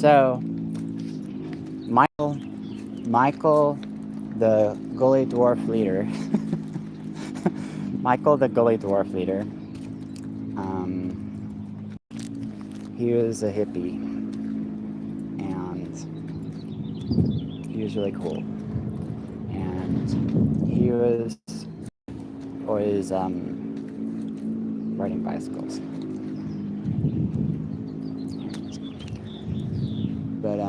So, Michael, the gully dwarf leader, Michael, the gully dwarf leader, he was a hippie, and he was really cool. And he was always riding bicycles. But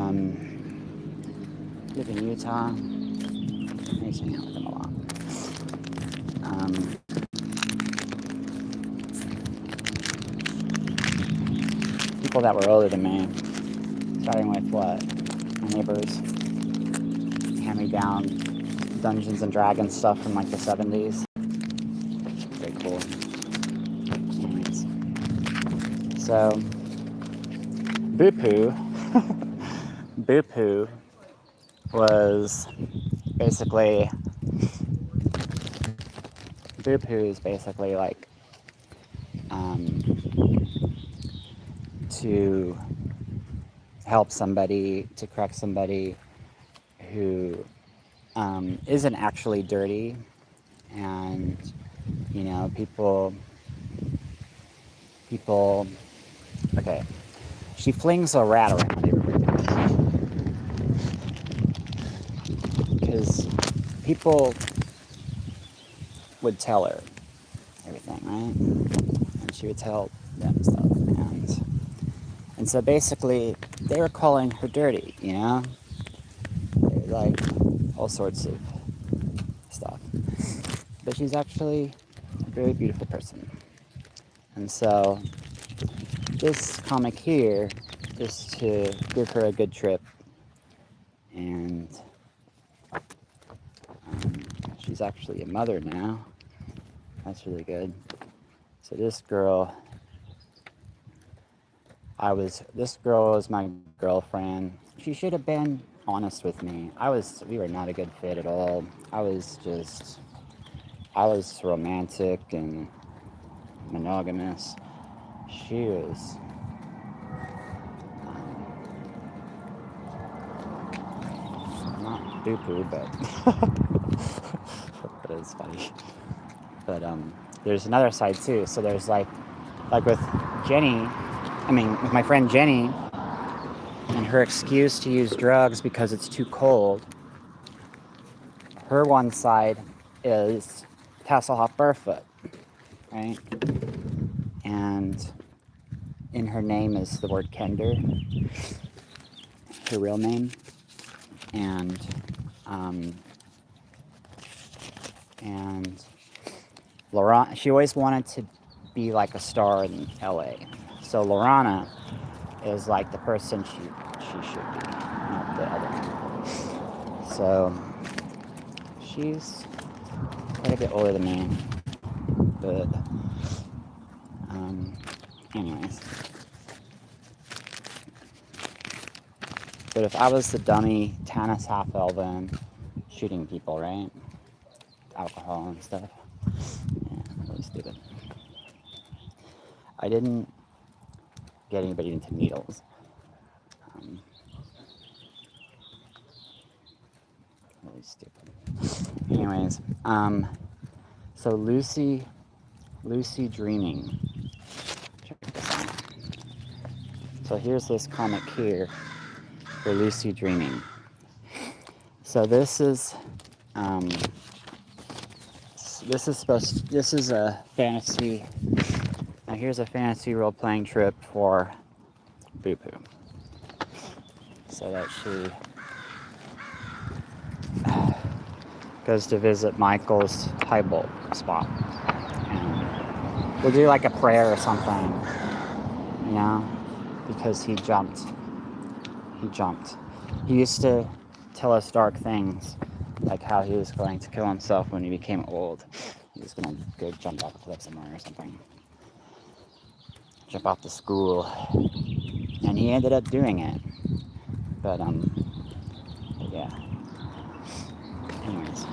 live in Utah. I used to hang out with him a lot. People that were older than me, starting with what? My neighbors hand me down Dungeons and Dragons stuff from like the 70s. Very cool. Anyways. So, Bupu Bupu was basically like to help somebody, to correct somebody who isn't actually dirty, and you know, people okay, she flings a rat around everywhere because people would tell her everything, right? And she would tell them stuff, and so basically they were calling her dirty, you know, like all sorts of stuff. But she's actually a very beautiful person. And so this comic here is to give her a good trip, and she's actually a mother now. That's really good. So this girl was my girlfriend. She should have been honest with me. We were not a good fit at all. I was romantic and monogamous. She was not Bupu, but it's funny. But there's another side too. So there's like with with my friend Jenny, and her excuse to use drugs because it's too cold. Her one side is Hasselhoff barefoot, right? And in her name is the word Kender, her real name. And Laurent, she always wanted to be like a star in LA. So Lorana is like the person she should be, not the other one. So she's quite a bit older than me, but anyways. But if I was the dummy Tanis half-elven shooting people, right? Alcohol and stuff. Yeah, really stupid. I didn't get anybody into needles. Really stupid. Anyways, so Lucy Dreaming. Check this out. So here's this comic here for Lucy Dreaming. So this is a fantasy. Now here's a fantasy role-playing trip for Bupu, so that she goes to visit Michael's highbolt spot, and we'll do like a prayer or something, you know, because he jumped. He used to tell us dark things, like how he was going to kill himself when he became old. He was going to go jump off a cliff somewhere or something. Jump off the school. And he ended up doing it. But yeah. Anyways.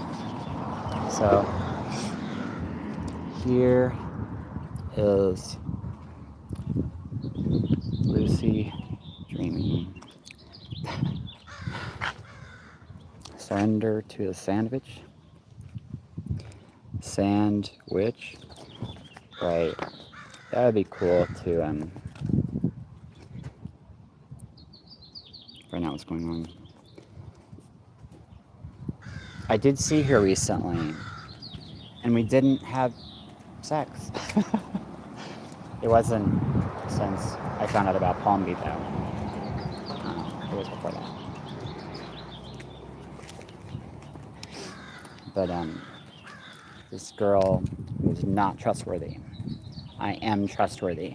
So, here is Lucy Dreaming. Surrender to a sandwich. Sandwich. Right. That would be cool to find out what's going on. I did see her recently, and we didn't have sex. It wasn't since I found out about Palm Beach though. It was before that. But this girl was not trustworthy. I am trustworthy.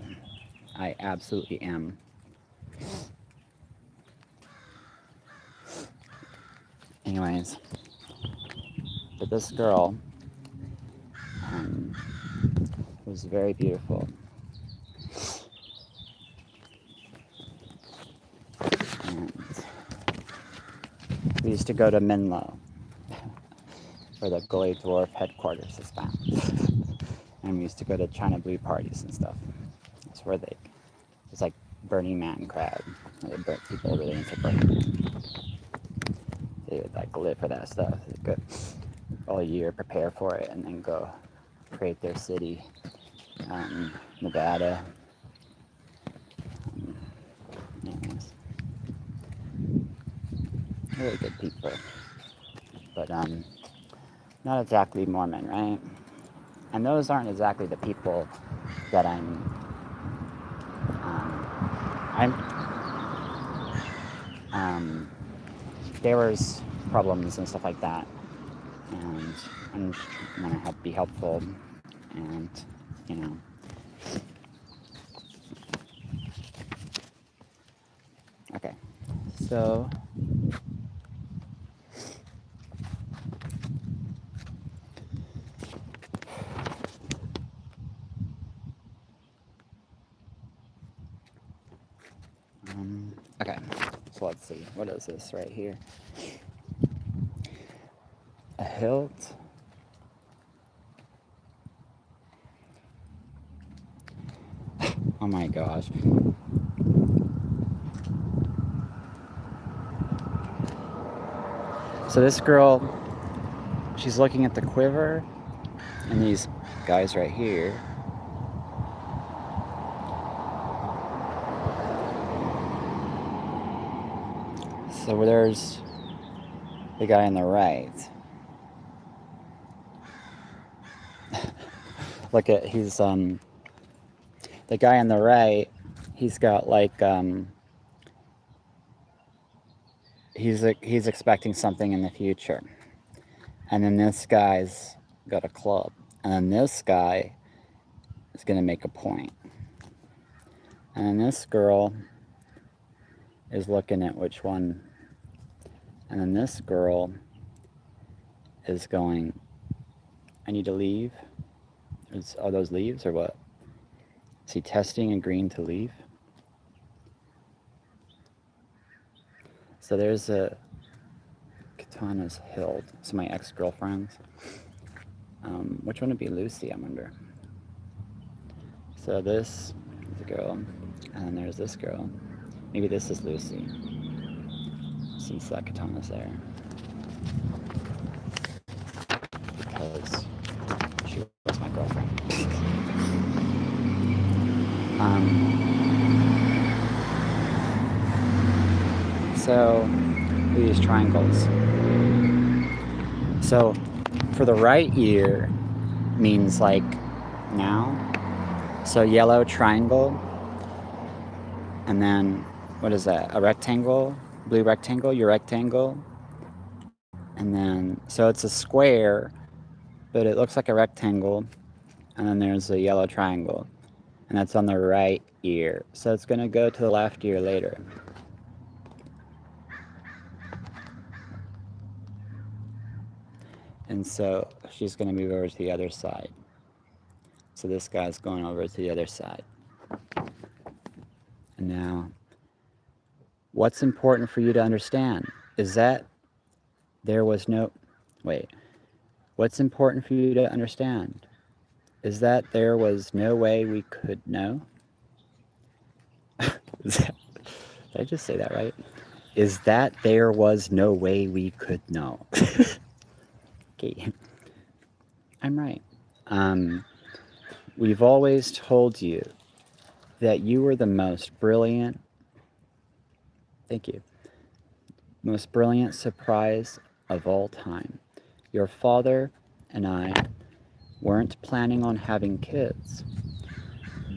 I absolutely am. Anyways, but this girl was very beautiful. And we used to go to Menlo, where the Gully Dwarf headquarters is found. And we used to go to China Blue parties and stuff. That's where it's like Burning Man crowd. People really into Burning Man. They would like live for that stuff. They'd go all year, prepare for it, and then go create their city. Nevada. Anyways. Really good people. But not exactly Mormon, right? And those aren't exactly the people that there was problems and stuff like that, and I'm just want to be helpful, and you know. Okay, so okay, so let's see, what is this right here? A hilt. Oh my gosh. So this girl, she's looking at the quiver and these guys right here. So there's the guy on the right. Look at, he's the guy on the right, he's got like he's expecting something in the future. And then this guy's got a club. And then this guy is going to make a point. And then this girl is looking at which one. And then this girl is going, I need to leave. Are those leaves or what? Is he testing agreeing to leave? So there's a Katana's hilt. So my ex-girlfriends. Which one would be Lucy, I wonder? So this is a girl, and then there's this girl. Maybe this is Lucy, since that Katana's there. Because she was my girlfriend. So these triangles. So for the right ear means like now. So yellow triangle, and then what is that? A rectangle, blue rectangle, your rectangle, and then so it's a square, but it looks like a rectangle, and then there's a yellow triangle, and that's on the right ear. So it's gonna go to the left ear later. And so she's gonna move over to the other side. So this guy's going over to the other side. And now, what's important for you to understand is that there was no, wait, what's important for you to understand is that there was no way we could know. Did I just say that right? is that there was no way we could know. Okay, I'm right. We've always told you that you were the most brilliant, thank you, most brilliant surprise of all time. Your father and I weren't planning on having kids,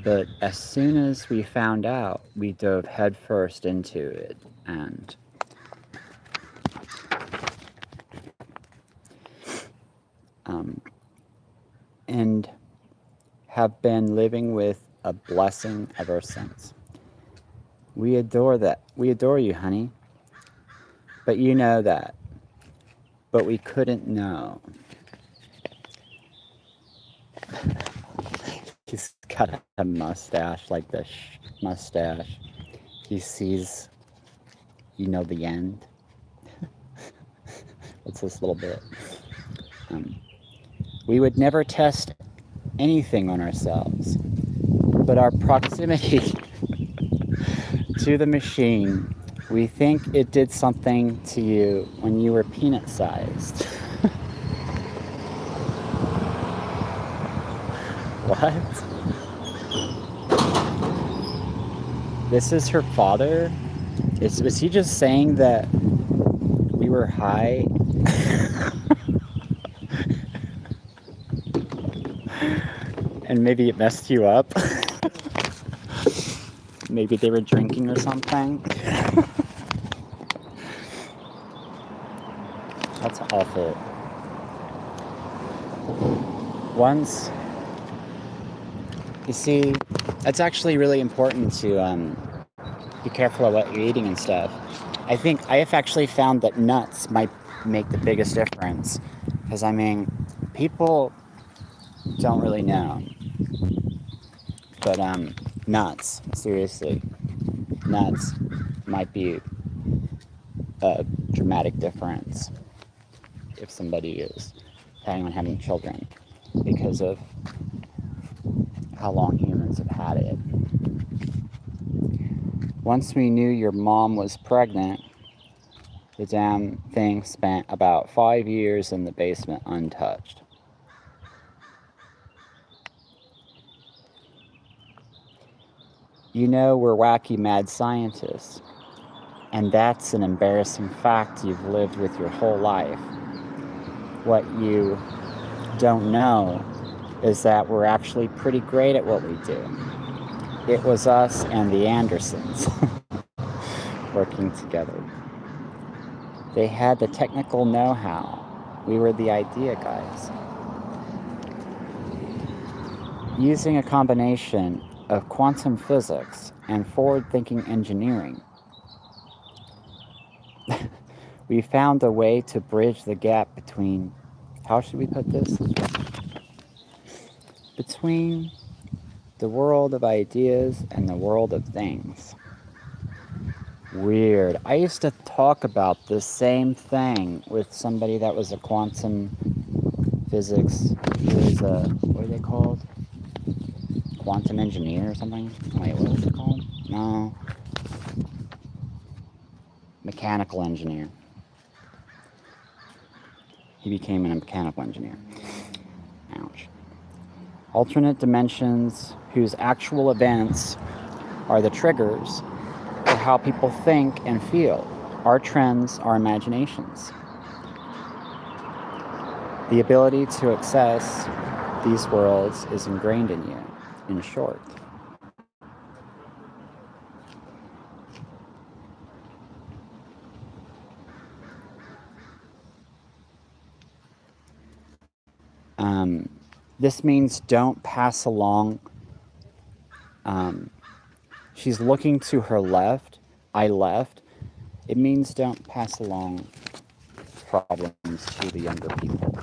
but as soon as we found out, we dove headfirst into it and and have been living with a blessing ever since. We adore that. We adore you, honey. But you know that. But we couldn't know. He's got a mustache, like this mustache. He sees, the end. It's this little bit. We would never test anything on ourselves, but our proximity to the machine, we think it did something to you when you were peanut-sized. What? This is her father? Was he just saying that we were high? And maybe it messed you up? Maybe they were drinking or something? That's awful. Once, you see, it's actually really important to be careful of what you're eating and stuff. I think I have actually found that nuts might make the biggest difference. Because, people don't really know. But nuts, seriously, nuts might be a dramatic difference if somebody is planning on having children because of how long humans have had it. Once we knew your mom was pregnant, the damn thing spent about 5 years in the basement untouched. We're wacky mad scientists, and that's an embarrassing fact you've lived with your whole life. What you don't know is that we're actually pretty great at what we do. It was us and the Andersons working together. They had the technical know-how. We were the idea guys. Using a combination of quantum physics and forward-thinking engineering, we found a way to bridge the gap between, how should we put this? Between the world of ideas and the world of things. Weird. I used to talk about the same thing with somebody that was a quantum physics, what are they called? Quantum engineer or something? Wait, what was it called? No. Mechanical engineer. He became a mechanical engineer. Ouch. Alternate dimensions whose actual events are the triggers for how people think and feel. Our trends are imaginations. The ability to access these worlds is ingrained in you, in short. This means don't pass along. She's looking to her left. I left. It means don't pass along problems to the younger people.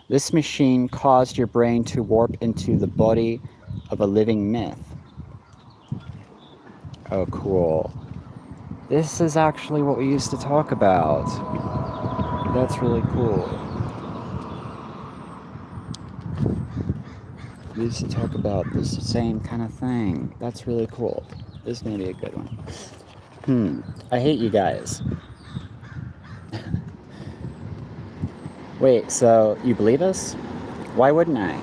This machine caused your brain to warp into the body of a living myth. Oh, cool. This is actually what we used to talk about. That's really cool. We used to talk about this same kind of thing. That's really cool. This is gonna be a good one. I hate you guys. Wait, so you believe us? Why wouldn't I?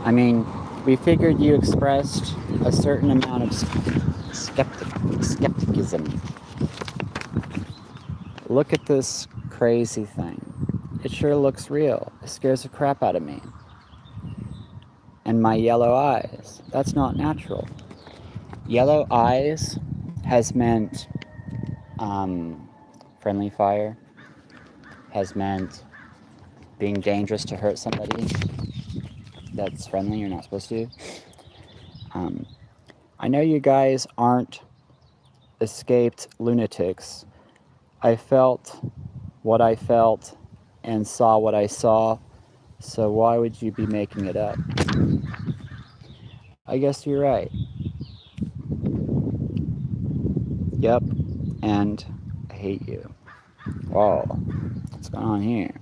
I mean, we figured you expressed a certain amount of skepticism. Look at this crazy thing. It sure looks real. It scares the crap out of me. And my yellow eyes. That's not natural. Yellow eyes has meant friendly fire, has meant being dangerous to hurt somebody that's friendly, you're not supposed to. I know you guys aren't escaped lunatics. I felt what I felt and saw what I saw, so why would you be making it up? I guess you're right. Yep, and I hate you. Whoa, what's going on here?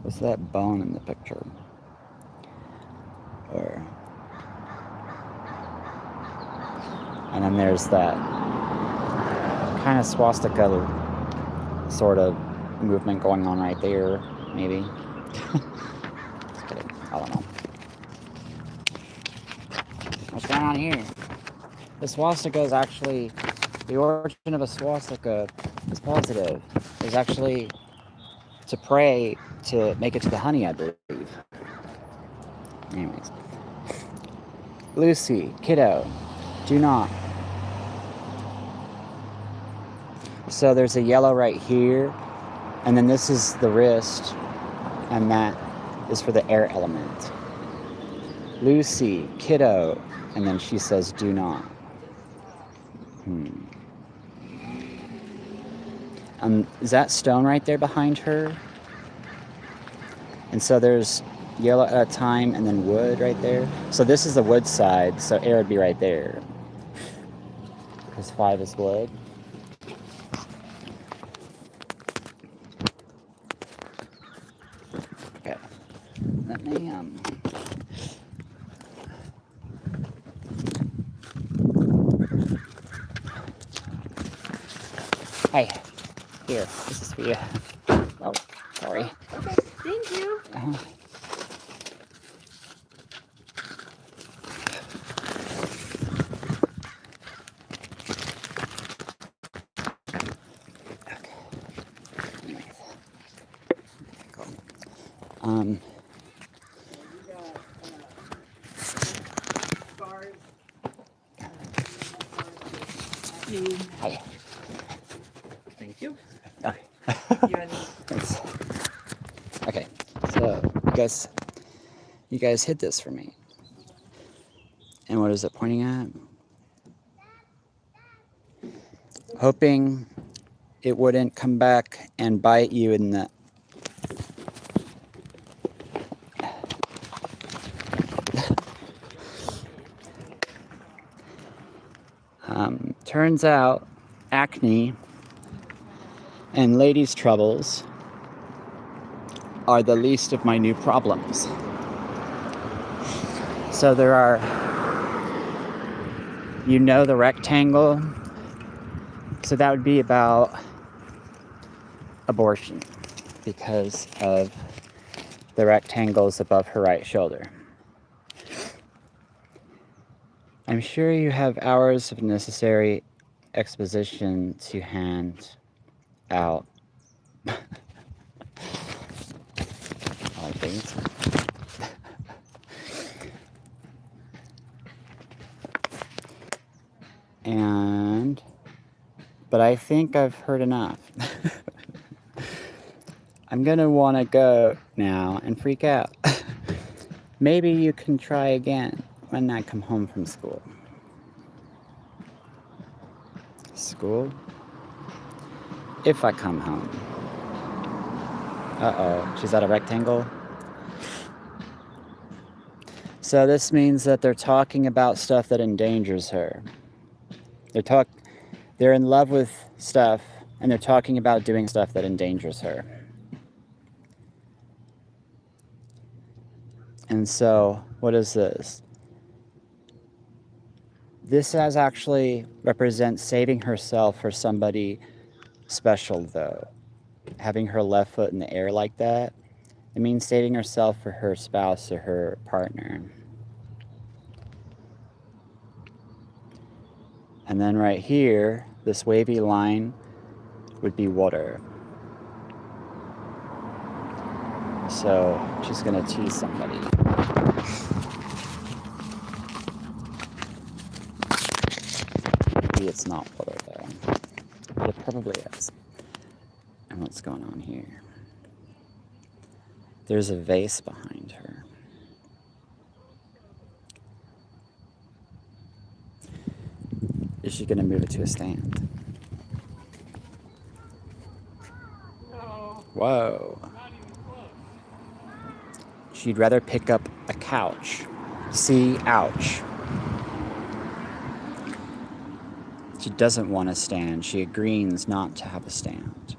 What's that bone in the picture? And then there's that kind of swastika sort of movement going on right there, maybe. Just kidding. I don't know. What's going on here? The swastika is actually, the origin of a swastika is positive. It's actually to pray to make it to the honey, I believe. Anyways. Lucy, kiddo, do not. So there's a yellow right here, and then this is the wrist, and that is for the air element. Lucy, kiddo, and then she says, do not. Is that stone right there behind her? And so there's yellow at a time, and then wood right there. So this is the wood side, so air would be right there. Because 5 is wood. Okay. Let me, Hey, here, this is for you. Oh, sorry. Okay, thank you. Hi. Thank you. Okay. Thanks. Okay, so you guys hid this for me. And what is it pointing at? Hoping it wouldn't come back and bite you in the... Turns out acne and ladies' troubles are the least of my new problems. So there are, you know, the rectangle. So that would be about abortion because of the rectangles above her right shoulder. I'm sure you have hours of necessary exposition to hand out. All things. But I think I've heard enough. I'm gonna wanna go now and freak out. Maybe you can try again when I come home from school. School? If I come home. Uh-oh, she's at a rectangle. So this means that they're talking about stuff that endangers her. They're in love with stuff, and they're talking about doing stuff that endangers her. And so, what is this? This has actually represents saving herself for somebody special, though. Having her left foot in the air like that, it means saving herself for her spouse or her partner. And then right here, this wavy line would be water. So she's gonna tease somebody. Maybe it's not water though, but it probably is. And what's going on here? There's a vase behind her. Is she gonna move it to a stand? No. Whoa. Not even close. She'd rather pick up a couch. See, ouch. She doesn't want a stand. She agrees not to have a stand.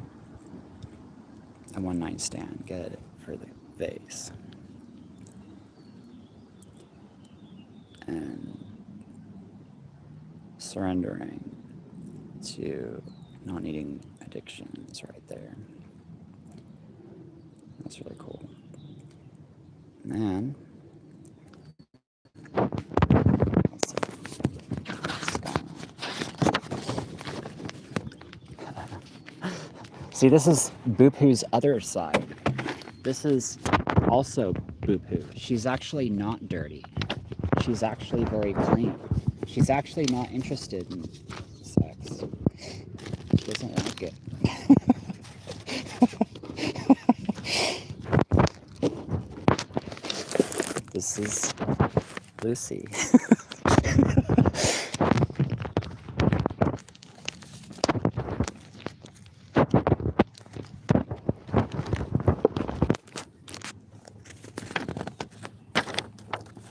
A one-night stand. Get it for the vase. And surrendering to not needing addictions right there. That's really cool. And then, let's see. See, this is Bupu's other side. This is also Bupu. She's actually not dirty. She's actually very clean. She's actually not interested in sex. She doesn't like it. This is Lucy.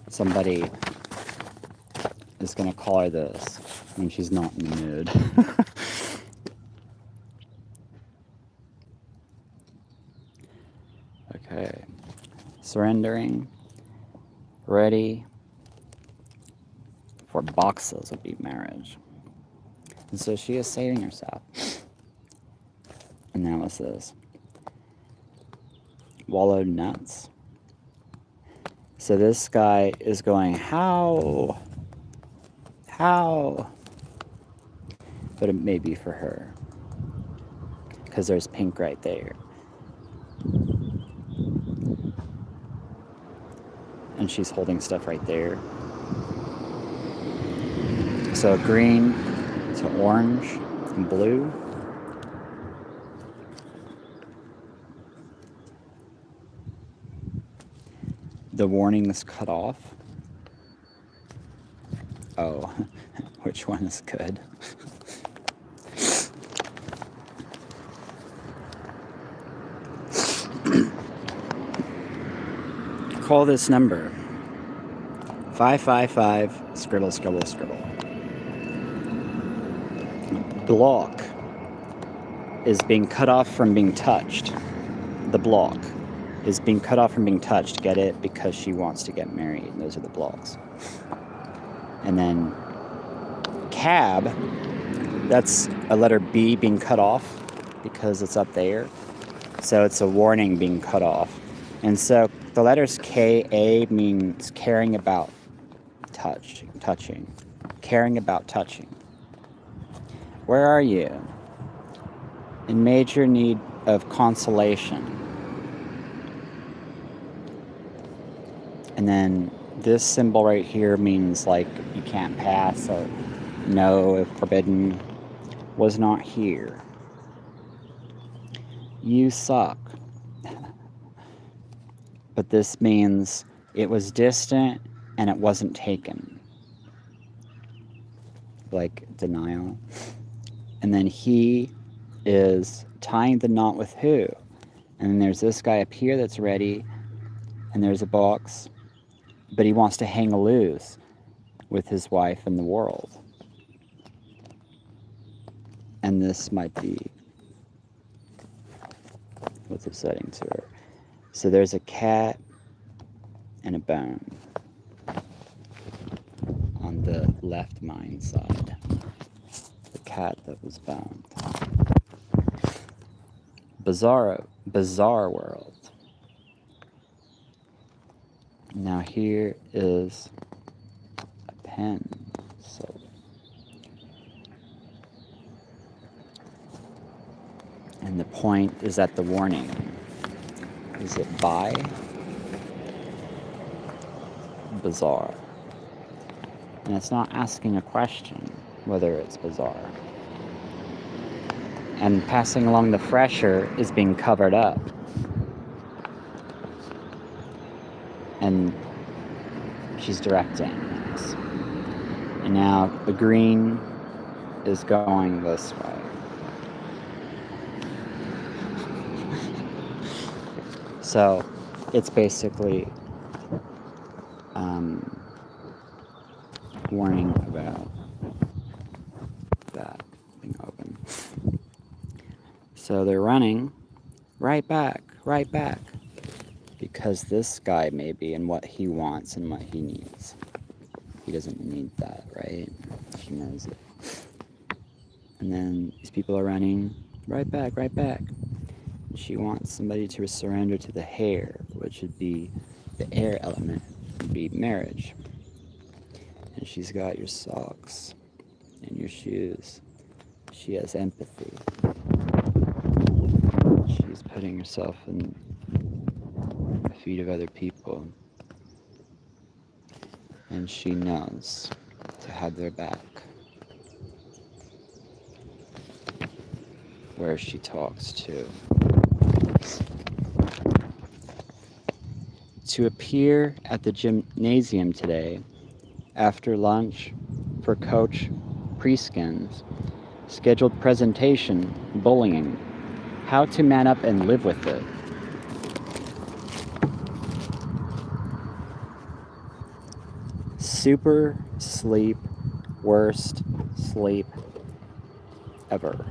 Somebody is going to call her this when she's not in the mood. Okay. Surrendering. Ready for boxes would be marriage. And so she is saving herself. And that was this. Wallowed nuts. So this guy is going, how? How? But it may be for her. Because there's pink right there. And she's holding stuff right there. So green to orange and blue. The warning is cut off. Oh, which one is good? Call this number. 555 scribble scribble scribble. Block is being cut off from being touched. The block is being cut off from being touched. Get it? Because she wants to get married. And those are the blocks. And then cab, that's a letter B being cut off because it's up there. So it's a warning being cut off. And so the letters K-A means caring about touching. Caring about touching. Where are you? In major need of consolation. And then this symbol right here means like you can't pass or no, forbidden, was not here. You suck. But this means it was distant and it wasn't taken. Like denial. And then he is tying the knot with who? And then there's this guy up here that's ready. And there's a box. But he wants to hang loose with his wife and the world. And this might be what's upsetting to her. So there's a cat and a bone on the left mind side. The cat that was boned. Bizarre world. Now here is a pen. So and the point is at the warning. Is it by? Bizarre. And it's not asking a question whether it's bizarre. And passing along the fresher is being covered up. And she's directing this. And now the green is going this way. So it's basically warning about that being open. So they're running right back, because this guy maybe and what he wants and what he needs. He doesn't need that, right? She knows it. And then these people are running right back. She wants somebody to surrender to the hair, which would be the air element, would be marriage. And she's got your socks and your shoes. She has empathy. She's putting herself in the feet of other people. And she knows to have their back. Where she talks to. To appear at the gymnasium today after lunch for Coach Preskin's scheduled presentation, bullying, how to man up and live with it. Super sleep, worst sleep ever.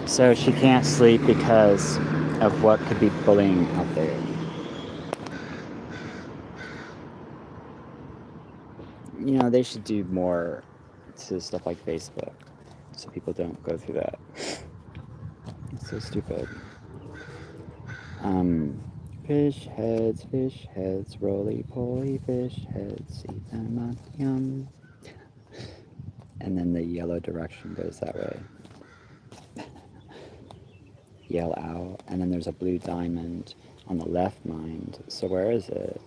So she can't sleep because of what could be bullying out there. You know, they should do more to stuff like Facebook so people don't go through that. It's so stupid. Fish heads, roly-poly fish heads, eat them up, yum. And then the yellow direction goes that way. Yell out, and then there's a blue diamond on the left mind. So where is it?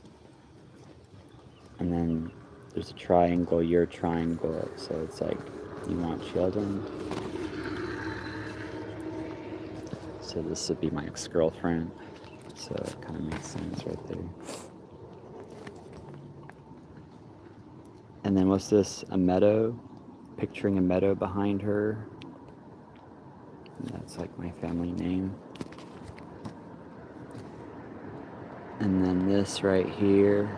And then there's a triangle, your triangle. So it's like you want children. So this would be my ex-girlfriend. So it kind of makes sense right there. And then what's this? A meadow? Picturing a meadow behind her. That's like my family name. And then this right here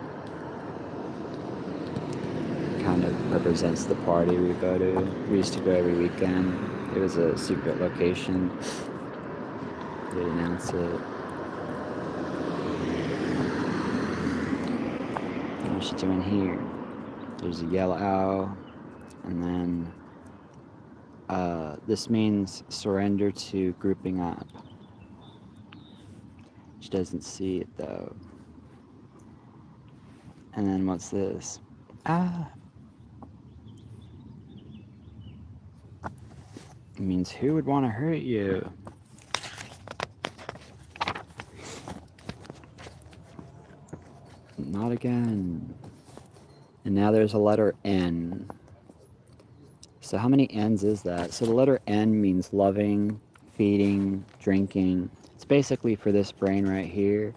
kind of represents the party we go to. We used to go every weekend. It was a secret location. They announce it. What's she doing here? There's a yellow owl. And then this means surrender to grouping up. She doesn't see it though. And then what's this? It means who would want to hurt you? Not again. And now there's a letter N. So how many N's is that? So the letter N means loving, feeding, drinking. It's basically for this brain right here.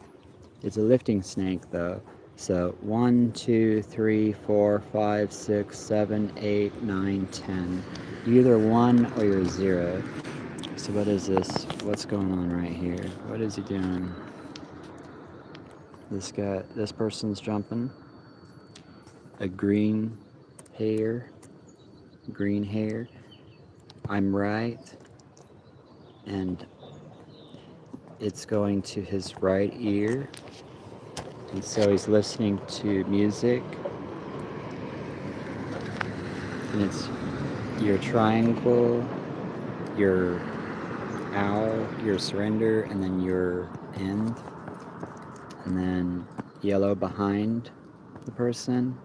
It's a lifting snake though. So 1, 2, 3, 4, 5, 6, 7, 8, 9, 10. You're either 1 or you're 0. So what is this? What's going on right here? What is he doing? This person's jumping. a green hair. I'm right, and it's going to his right ear, and so he's listening to music, and it's your triangle, your owl, your surrender, and then your end, and then yellow behind the person,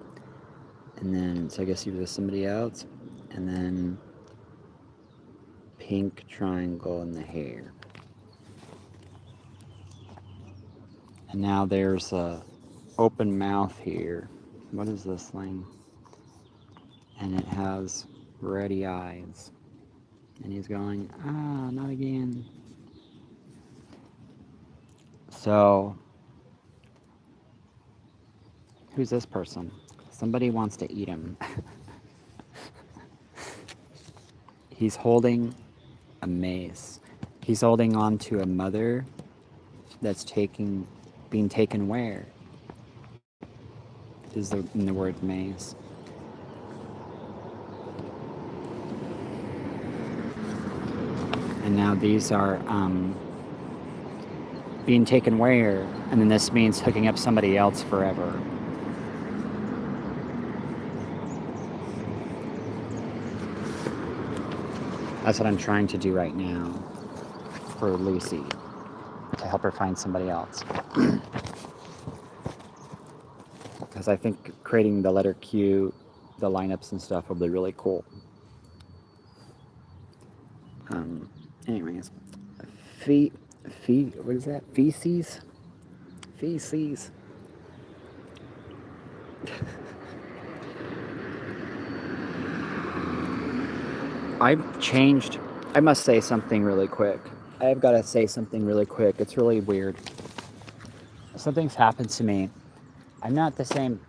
and then so I guess you're with somebody else, and then pink triangle in the hair. And now there's a open mouth here. What is this thing? And it has ready eyes. And he's going, not again. So, who's this person? Somebody wants to eat him. He's holding a mace. He's holding on to a mother that's being taken where? Is in the word maze. And now these are being taken where? And then this means hooking up somebody else forever. That's what I'm trying to do right now for Lucy, to help her find somebody else. Because I think creating the letter Q, the lineups and stuff will be really cool. Anyways, what is that? Feces? Feces. I've changed. I must say something really quick. I've got to say something really quick. It's really weird. Something's happened to me. I'm not the same.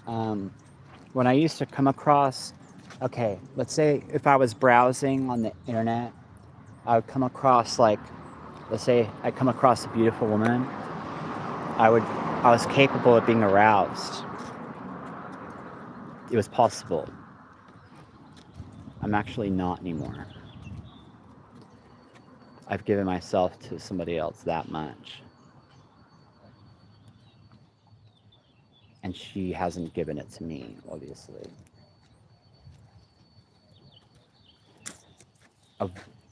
When I used to come across, okay, let's say if I was browsing on the internet, I would come across let's say I come across a beautiful woman, I was capable of being aroused. It was possible. I'm actually not anymore. I've given myself to somebody else that much. And she hasn't given it to me, obviously.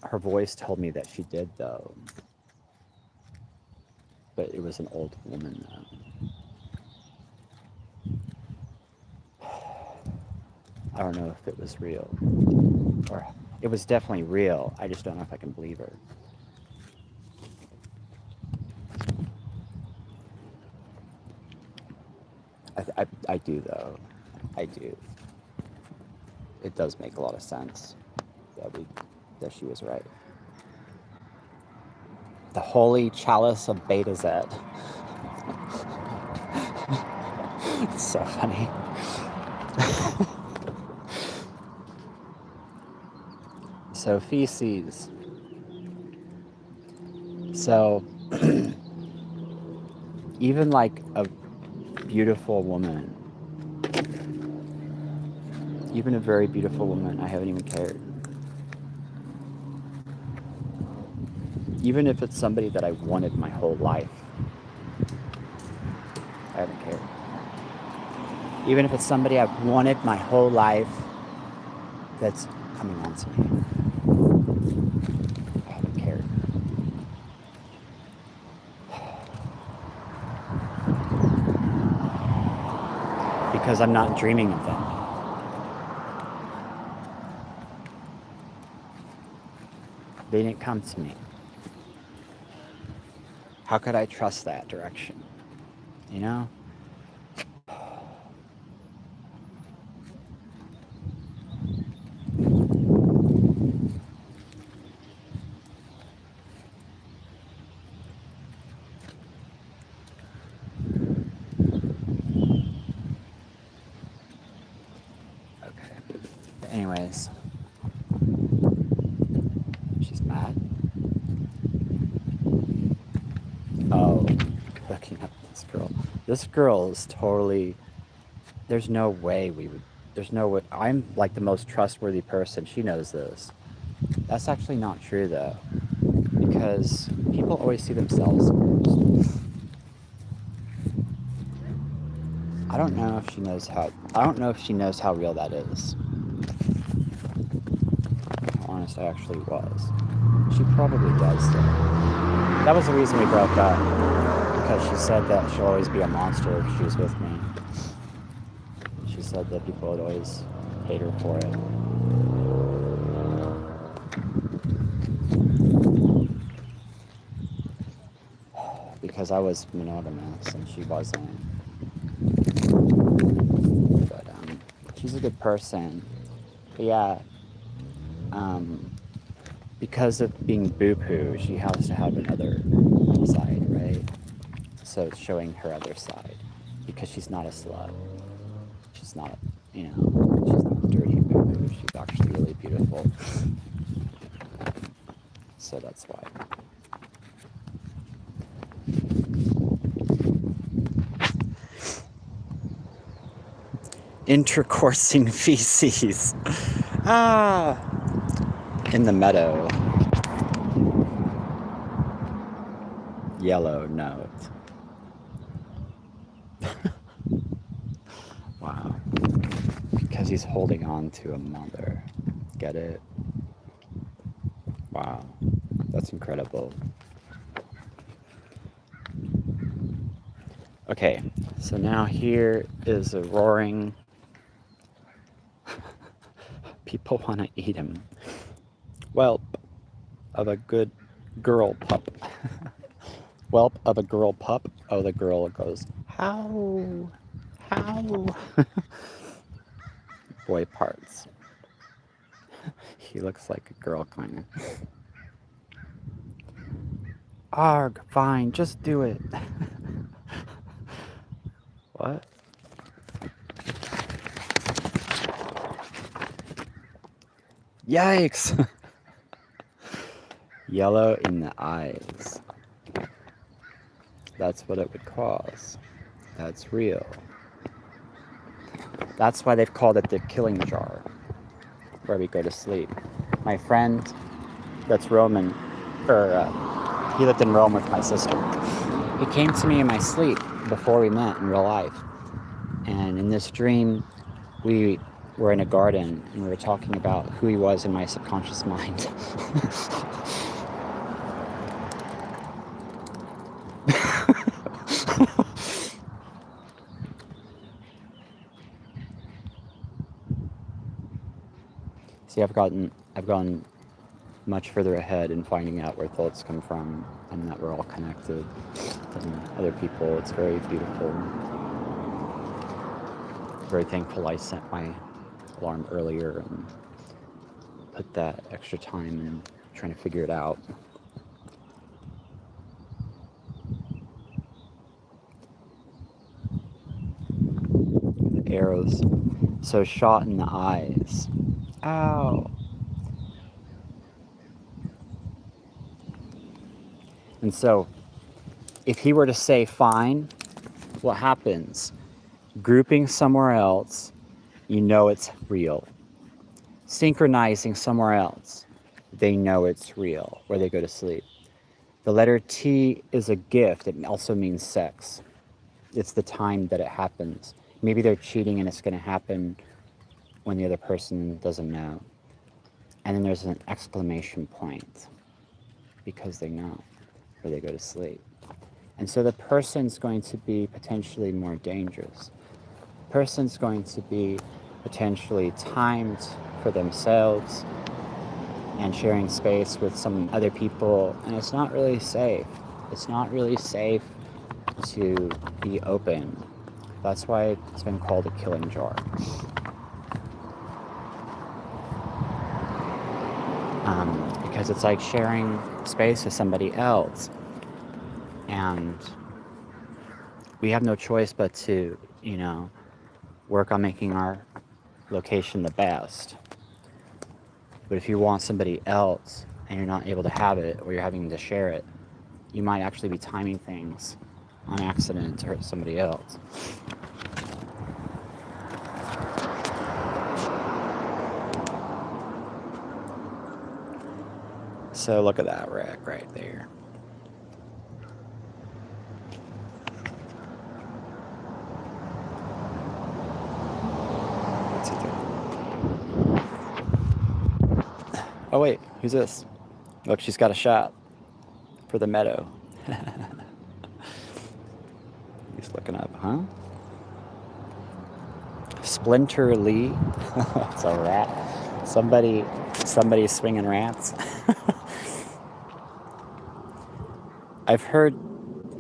Her voice told me that she did, though. But it was an old woman, though. I don't know if it was real. Or it was definitely real. I just don't know if I can believe her. I do, though. I do. It does make a lot of sense that she was right. The holy chalice of Beta Z. It's so funny. So feces. So even like a beautiful woman, even a very beautiful woman, I haven't even cared. Even if it's somebody that I wanted my whole life, I haven't cared. Even if it's somebody I've wanted my whole life that's coming on to me, I haven't cared. Because I'm not dreaming of them. They didn't come to me. How could I trust that direction? You know? Okay. Anyways. She's mad. Oh, hooking up this girl. This girl is totally there's no way we would, there's no way, I'm like the most trustworthy person. She knows this. That's actually not true though, because people always see themselves first. I don't know if she knows how, I don't know if she knows how real that is. How honest I actually was. She probably does though. That was the reason we broke up, because she said that she'll always be a monster if she was with me. She said that people would always hate her for it. Because I was monogamous and she wasn't. But she's a good person. But yeah, because of being Bupu, she has to have another side, right? So it's showing her other side, because she's not a slut. She's not, you know, she's not dirty Bupu. She's actually really beautiful. So that's why. Intercoursing feces. Ah, in the meadow. Yellow note. Wow. Because he's holding on to a mother. Get it? Wow. That's incredible. Okay, so now here is a roaring. People want to eat him. Whelp of a good girl pup. Whelp of a girl pup. Oh, the girl goes, how? How? Boy parts. He looks like a girl, kind of. Arg, fine, just do it. What? Yikes! Yellow in the eyes. That's what it would cause. That's real. That's why they've called it the killing jar, where we go to sleep. My friend that's Roman, he lived in Rome with my sister. He came to me in my sleep before we met in real life. And in this dream, we were in a garden and we were talking about who he was in my subconscious mind. See, I've gone much further ahead in finding out where thoughts come from and that we're all connected than other people. It's very beautiful. Very thankful I set my alarm earlier and put that extra time in trying to figure it out. The arrows so shot in the eyes. Ow. And so, if he were to say fine, what happens? Grouping somewhere else, you know it's real. Synchronizing somewhere else, they know it's real, where they go to sleep. The letter T is a gift. It also means sex. It's the time that it happens. Maybe they're cheating and it's going to happen when the other person doesn't know. And then there's an exclamation point, because they know where they go to sleep. And so the person's going to be potentially more dangerous. The person's going to be potentially timed for themselves and sharing space with some other people, and it's not really safe. It's not really safe to be open. That's why it's been called a killing jar. Because it's like sharing space with somebody else, and we have no choice but to, work on making our location the best. But if you want somebody else and you're not able to have it, or you're having to share it, you might actually be timing things on accident to hurt somebody else. So look at that wreck right there. What's he doing? Oh wait, who's this? Look, she's got a shot for the meadow. He's looking up, huh? Splinter Lee. It's a rat. Somebody's swinging rats. I've heard.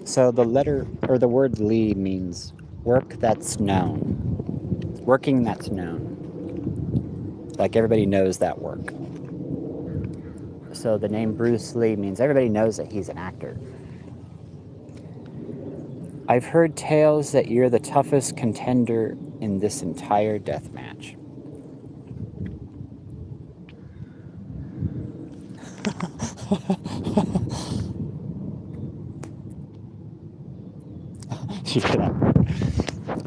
So the letter or the word Lee means work that's known. Working that's known. Like everybody knows that work. So the name Bruce Lee means everybody knows that he's an actor. I've heard tales that you're the toughest contender in this entire death match.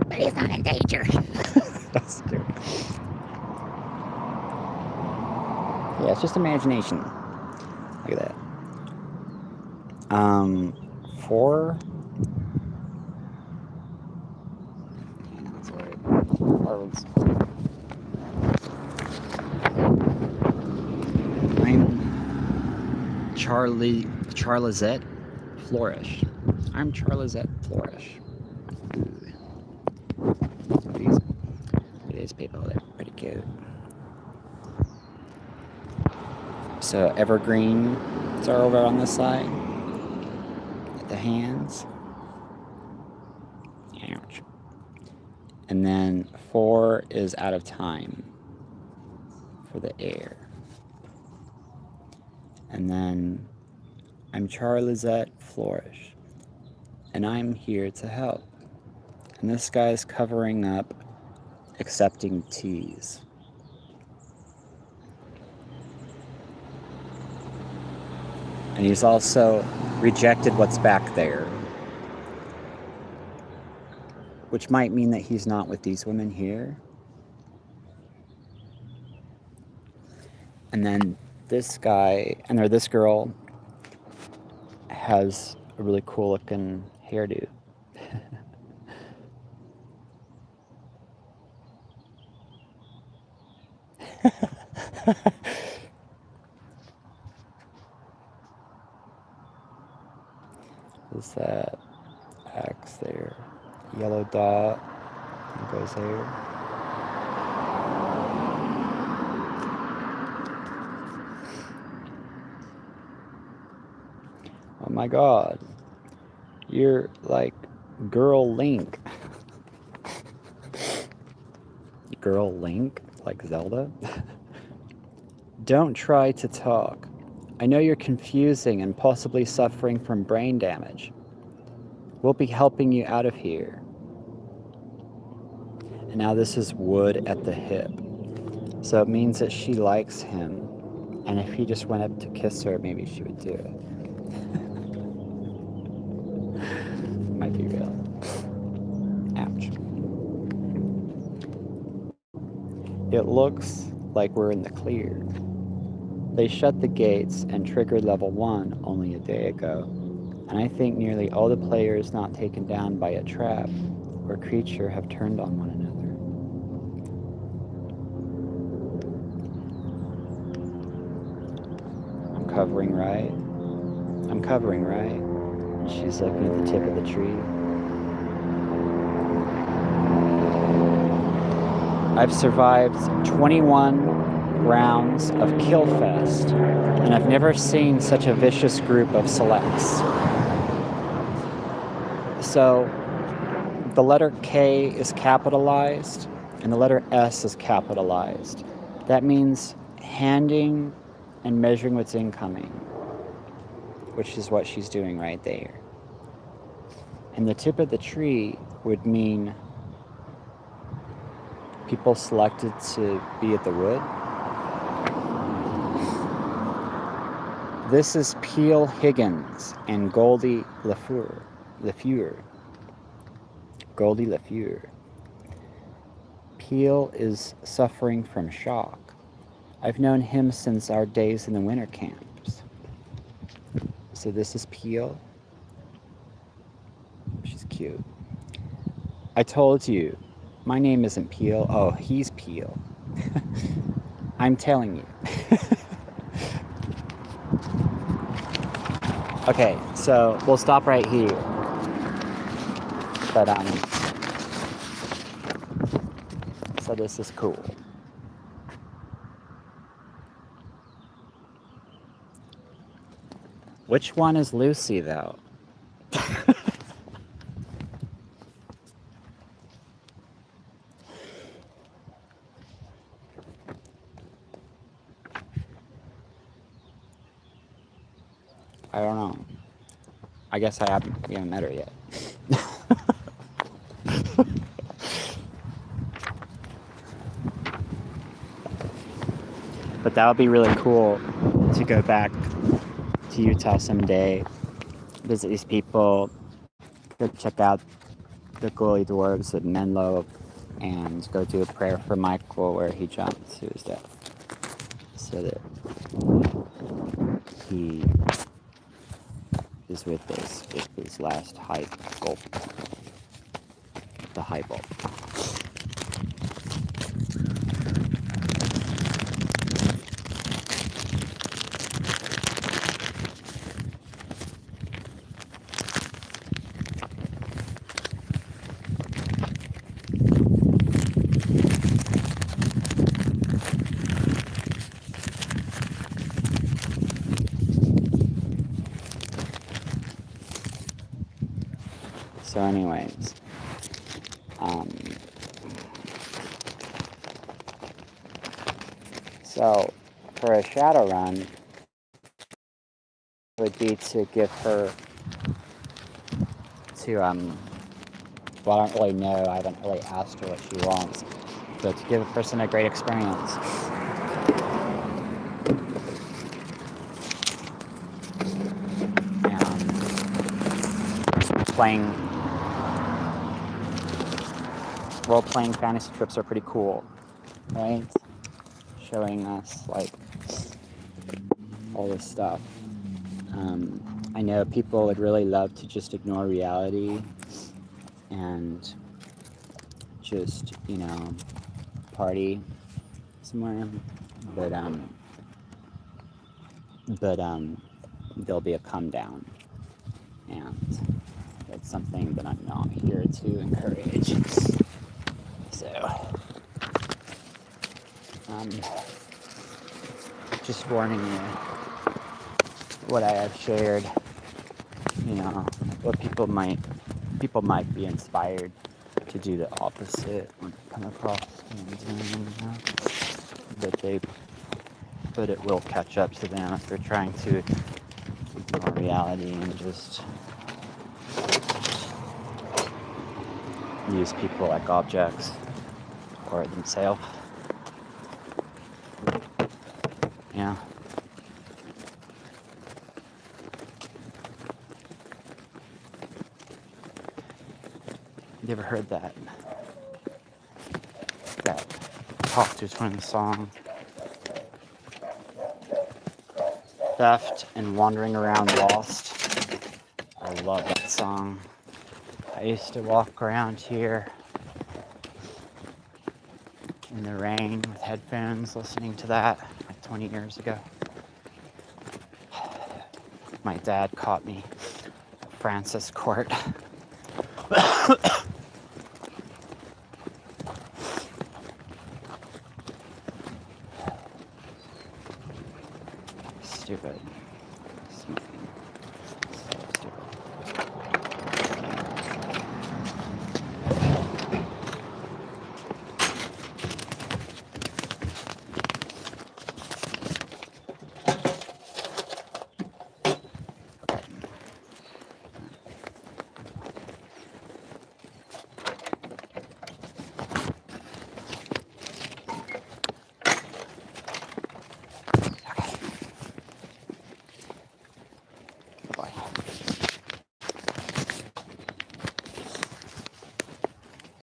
But he's not in danger. That's cute. Yeah, it's just imagination. Look at that. 4. Yeah, that's right. Words. I'm Charlizette Flourish. I'm Charlizette Flourish. These people, they're pretty cute. So evergreens are over on this side. At the hands. Ouch. And then 4 is out of time for the air. And then I'm Charlizette Flourish, and I'm here to help. And this guy's covering up accepting teas. And he's also rejected what's back there, which might mean that he's not with these women here. And then this guy, or this girl, has a really cool looking hairdo. Is that X there? Yellow dot goes there. Oh my god. You're like Girl Link. Girl Link? Like Zelda? Don't try to talk. I know you're confusing and possibly suffering from brain damage. We'll be helping you out of here. And now this is wood at the hip. So it means that she likes him. And if he just went up to kiss her, maybe she would do it. Might be real. Ouch. It looks like we're in the clear. They shut the gates and triggered level 1 only a day ago, and I think nearly all the players not taken down by a trap or creature have turned on one another. I'm covering right. And she's looking at the tip of the tree. I've survived 21 rounds of Killfest, and I've never seen such a vicious group of selects. So the letter K is capitalized and the letter S is capitalized. That means handing and measuring what's incoming, which is what she's doing right there. And the tip of the tree would mean people selected to be at the wood. This is Peel Higgins and Goldie LaFleur. Goldie LaFleur. Peel is suffering from shock. I've known him since our days in the winter camps. So this is Peel. She's cute. I told you, my name isn't Peel. Oh, he's Peel. I'm telling you. Okay, so we'll stop right here. But so this is cool. Which one is Lucy though? I don't know. I guess we haven't met her yet. But that would be really cool to go back to Utah someday, visit these people, go check out the Gully Dwarves at Menlo, and go do a prayer for Michael where he jumped to his death, so that he is with us with his last high gulp, the high gulp. So anyways, so for a shadowrun would be to give her to well, I don't really know, I haven't really asked her what she wants, but to give a person a great experience. And role-playing fantasy trips are pretty cool, right? Showing us like all this stuff. I know people would really love to just ignore reality and just, party somewhere, but there'll be a come down, and that's something that I'm not here to encourage. So, just warning you what I have shared, what people might be inspired to do the opposite when they come across but it will catch up to them if they're trying to ignore reality and just use people like objects or themselves. Yeah. You ever heard that Cocteau Twins song? Theft and wandering around lost. I love that song. I used to walk around here in the rain with headphones listening to that like 20 years ago. My dad caught me at Francis Court. Stupid.